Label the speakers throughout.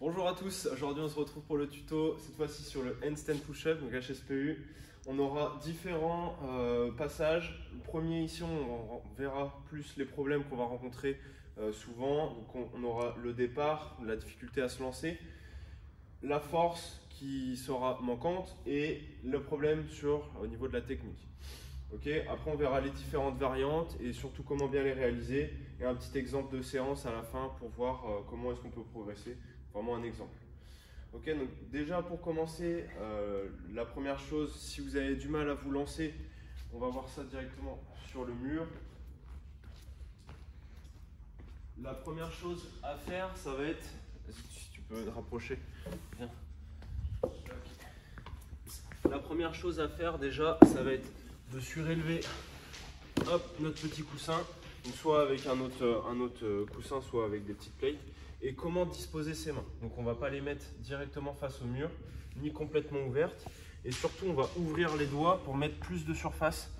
Speaker 1: Bonjour à tous, aujourd'hui on se retrouve pour le tuto, cette fois-ci sur le handstand push-up, donc HSPU. On aura différents passages. Le premier ici, on verra plus les problèmes qu'on va rencontrer souvent. Donc on aura le départ, la difficulté à se lancer, la force qui sera manquante et le problème au niveau de la technique. Okay. Après on verra les différentes variantes et surtout comment bien les réaliser et un petit exemple de séance à la fin pour voir comment est-ce qu'on peut progresser. Vraiment un exemple. Ok, donc déjà pour commencer, la première chose, si vous avez du mal à vous lancer, on va voir ça directement sur le mur. La première chose à faire, ça va être, si tu peux te rapprocher, viens. La première chose à faire déjà, ça va être de surélever notre petit coussin, donc soit avec un autre coussin, soit avec des petites plates. Et comment disposer ses mains. Donc on ne va pas les mettre directement face au mur, ni complètement ouvertes. Et surtout, on va ouvrir les doigts pour mettre plus de surface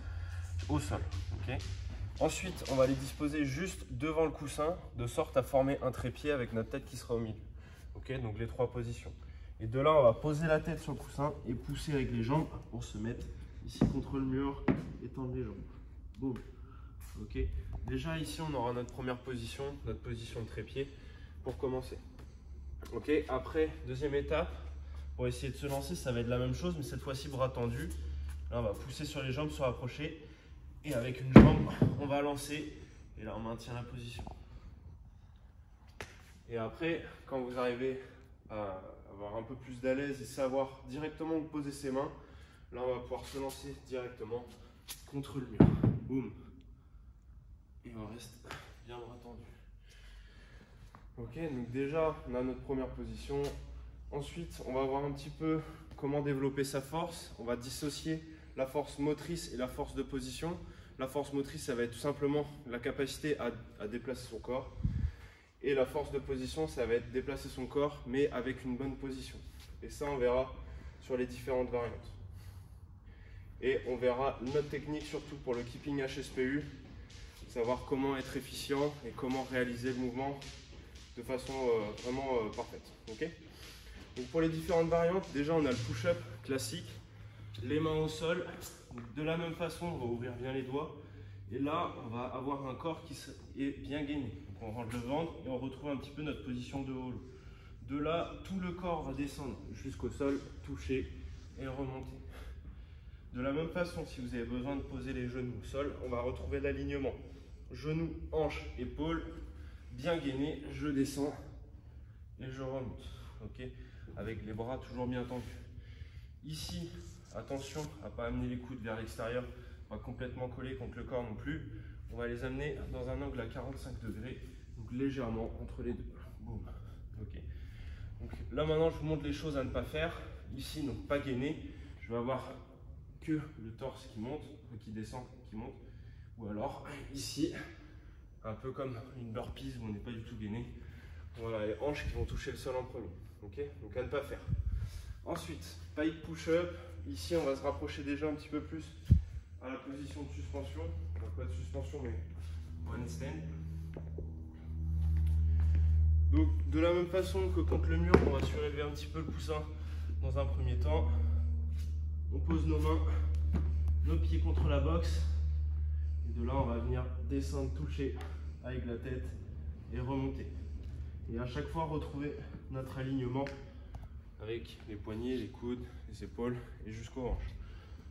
Speaker 1: au sol. Okay. Ensuite, on va les disposer juste devant le coussin, de sorte à former un trépied avec notre tête qui sera au milieu. Okay, donc les trois positions. Et de là, on va poser la tête sur le coussin et pousser avec les jambes pour se mettre ici contre le mur, étendre les jambes. Boum. Okay. Déjà ici, on aura notre première position, notre position de trépied. Pour commencer. Ok, après, deuxième étape, pour essayer de se lancer, ça va être la même chose, mais cette fois-ci bras tendus. Là, on va pousser sur les jambes, se rapprocher. Et avec une jambe, on va lancer. Et là, on maintient la position. Et après, quand vous arrivez à avoir un peu plus d'aise et savoir directement où poser ses mains, là, on va pouvoir se lancer directement contre le mur. Boum. Et on reste bien bras tendus. Ok, donc déjà, on a notre première position. Ensuite, on va voir un petit peu comment développer sa force. On va dissocier la force motrice et la force de position. La force motrice, ça va être tout simplement la capacité à déplacer son corps. Et la force de position, ça va être déplacer son corps, mais avec une bonne position. Et ça, on verra sur les différentes variantes. Et on verra notre technique, surtout pour le keeping HSPU, savoir comment être efficient et comment réaliser le mouvement de façon vraiment parfaite. Okay. Donc pour les différentes variantes, déjà on a le push-up classique, les mains au sol. Donc de la même façon, on va ouvrir bien les doigts. Et là, on va avoir un corps qui est bien gainé. Donc on rentre le ventre et on retrouve un petit peu notre position de haut. De là, tout le corps va descendre jusqu'au sol, toucher et remonter. De la même façon, si vous avez besoin de poser les genoux au sol, on va retrouver l'alignement. Genoux, hanches, épaules. Bien gainé, je descends et je remonte, ok, avec les bras toujours bien tendus. Ici, attention à ne pas amener les coudes vers l'extérieur, pas complètement collés contre le corps non plus. On va les amener dans un angle à 45 degrés, donc légèrement entre les deux. Boum, ok. Donc là maintenant, je vous montre les choses à ne pas faire. Ici, donc pas gainé, je vais avoir que le torse qui monte, qui descend, qui monte, ou alors ici. Un peu comme une burpees où on n'est pas du tout gainé. Voilà, les hanches qui vont toucher le sol en premier. Okay, donc à ne pas faire. Ensuite, pike push-up. Ici, on va se rapprocher déjà un petit peu plus à la position de suspension. Enfin, pas de suspension, mais handstand. Donc, de la même façon que contre le mur, on va surélever un petit peu le coussin dans un premier temps. On pose nos mains, nos pieds contre la boxe. Et de là, on va venir descendre, toucher avec la tête et remonter. Et à chaque fois, retrouver notre alignement avec les poignets, les coudes, les épaules et jusqu'aux hanches.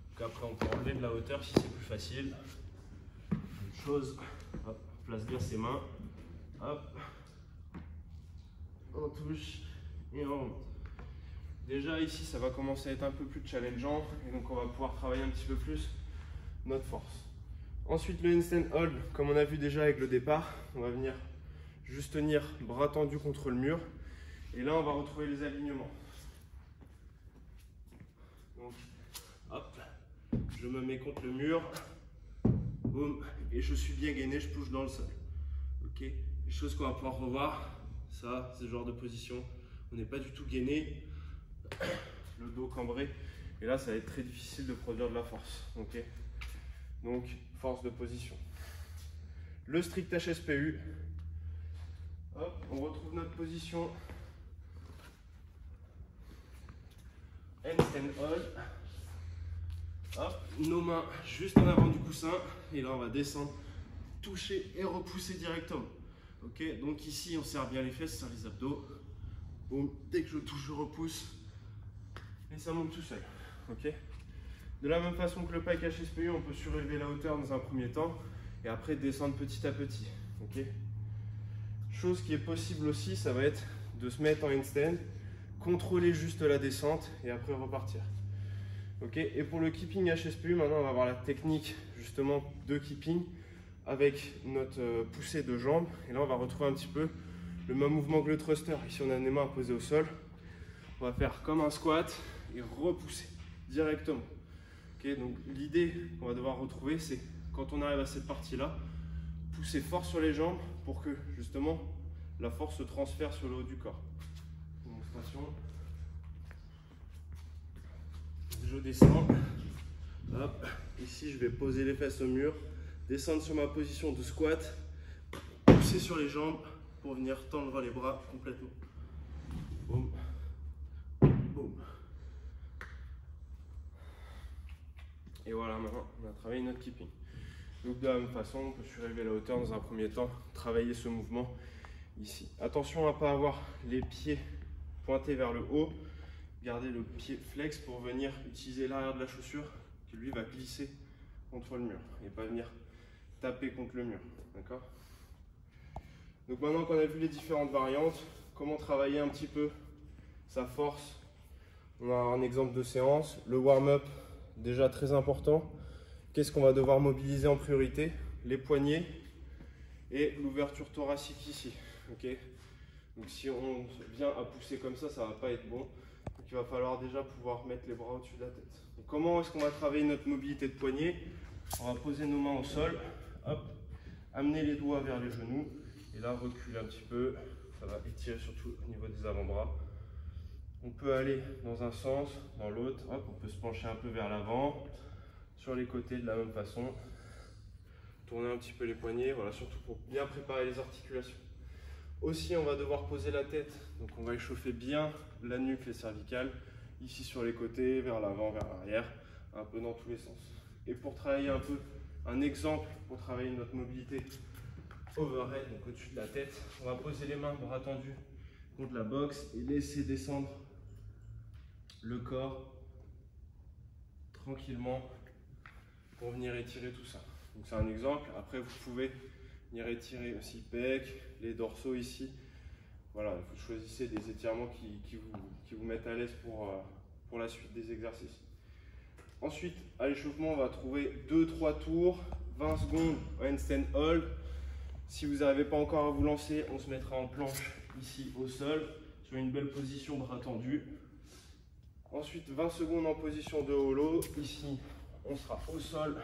Speaker 1: Donc après, on peut enlever de la hauteur si c'est plus facile. Une chose, hop, on place bien ses mains. Hop, on touche et on remonte. Déjà ici, ça va commencer à être un peu plus challengeant et donc on va pouvoir travailler un petit peu plus notre force. Ensuite, le handstand hold, comme on a vu déjà avec le départ, on va venir juste tenir bras tendus contre le mur. Et là, on va retrouver les alignements. Donc, hop, je me mets contre le mur, boum, et je suis bien gainé, je touche dans le sol. Ok, les choses qu'on va pouvoir revoir, ça, c'est ce genre de position. On n'est pas du tout gainé, le dos cambré. Et là, ça va être très difficile de produire de la force. Ok, donc, force de position. Le strict HSPU. Hop, on retrouve notre position handstand hold. Hop, nos mains juste en avant du coussin. Et là, on va descendre, toucher et repousser directement. Ok, donc ici, on serre bien les fesses, on serre les abdos. Boum, dès que je touche, je repousse. Et ça monte tout seul. Ok. De la même façon que le pike HSPU, on peut surélever la hauteur dans un premier temps et après descendre petit à petit. Ok. Chose qui est possible aussi, ça va être de se mettre en handstand, contrôler juste la descente et après repartir. Ok. Et pour le keeping HSPU, maintenant on va voir la technique justement de keeping avec notre poussée de jambes. Et là on va retrouver un petit peu le même mouvement que le thruster. Ici on a les mains posées au sol. On va faire comme un squat et repousser directement. Okay, donc l'idée qu'on va devoir retrouver, c'est quand on arrive à cette partie-là, pousser fort sur les jambes pour que justement la force se transfère sur le haut du corps. Démonstration. Je descends. Hop. Ici, je vais poser les fesses au mur, descendre sur ma position de squat, pousser sur les jambes pour venir tendre les bras complètement. Boum. Boum. Et voilà, maintenant on a travaillé notre keeping. Donc de la même façon, on peut surélever la hauteur dans un premier temps, travailler ce mouvement ici. Attention à ne pas avoir les pieds pointés vers le haut. Gardez le pied flex pour venir utiliser l'arrière de la chaussure qui lui va glisser contre le mur et pas venir taper contre le mur. D'accord? Donc maintenant qu'on a vu les différentes variantes, comment travailler un petit peu sa force. On a un exemple de séance, le warm-up. Déjà très important. Qu'est-ce qu'on va devoir mobiliser en priorité? Les poignets et l'ouverture thoracique ici. Okay, donc si on vient à pousser comme ça, ça ne va pas être bon. Donc il va falloir déjà pouvoir mettre les bras au-dessus de la tête. Donc comment est-ce qu'on va travailler notre mobilité de poignet? On va poser nos mains au sol. Hop, amener les doigts vers les genoux. Et là, reculer un petit peu. Ça va étirer surtout au niveau des avant-bras. On peut aller dans un sens, dans l'autre. Hop, on peut se pencher un peu vers l'avant, sur les côtés de la même façon. Tourner un petit peu les poignets, voilà, surtout pour bien préparer les articulations. Aussi, on va devoir poser la tête. Donc, on va échauffer bien la nuque, les cervicales, ici sur les côtés, vers l'avant, vers l'arrière, un peu dans tous les sens. Et pour travailler un peu, un exemple pour travailler notre mobilité overhead, donc au-dessus de la tête, on va poser les mains, bras tendus contre la boxe et laisser descendre le corps tranquillement pour venir étirer tout ça. Donc c'est un exemple. Après vous pouvez venir étirer aussi pec, les dorsaux ici. Voilà, vous choisissez des étirements qui vous mettent à l'aise pour la suite des exercices. Ensuite, à l'échauffement, on va trouver 2-3 tours, 20 secondes handstand hold. Si vous n'arrivez pas encore à vous lancer, on se mettra en planche ici au sol, sur une belle position bras tendus. Ensuite, 20 secondes en position de holo. Ici, on sera au sol,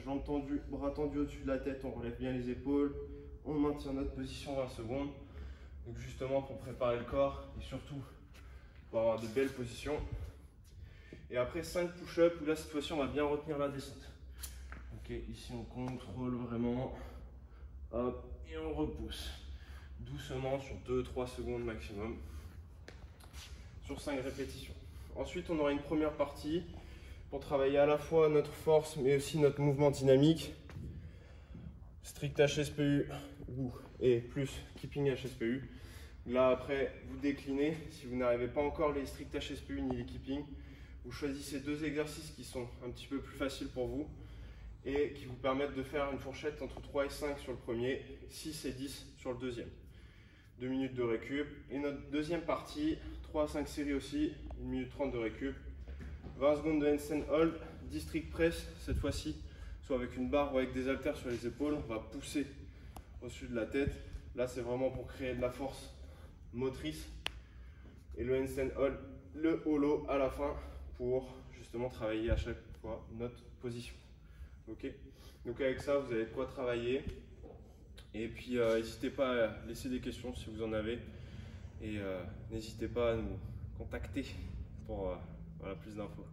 Speaker 1: jambes tendues, bras tendus au-dessus de la tête. On relève bien les épaules. On maintient notre position 20 secondes. Donc justement pour préparer le corps et surtout pour avoir de belles positions. Et après 5 push-ups où là cette fois-ci on va bien retenir la descente. Ok, ici on contrôle vraiment. Hop, et on repousse. Doucement sur 2-3 secondes maximum. Sur 5 répétitions. Ensuite, on aura une première partie pour travailler à la fois notre force, mais aussi notre mouvement dynamique. Strict HSPU et plus keeping HSPU. Là, après, vous déclinez. Si vous n'arrivez pas encore les strict HSPU ni les keeping, vous choisissez 2 exercices qui sont un petit peu plus faciles pour vous et qui vous permettent de faire une fourchette entre 3 et 5 sur le premier, 6 et 10 sur le deuxième. 2 minutes de récup. Et notre deuxième partie, 3 à 5 séries aussi, 1 minute 30 de récup. 20 secondes de handstand hold, 10 strict press, cette fois-ci, soit avec une barre ou avec des haltères sur les épaules. On va pousser au-dessus de la tête. Là, c'est vraiment pour créer de la force motrice. Et le handstand hold, le holo à la fin pour justement travailler à chaque fois notre position. Ok, donc avec ça, vous avez de quoi travailler. Et puis, n'hésitez pas à laisser des questions si vous en avez. Et n'hésitez pas à nous contacter pour voilà, plus d'infos.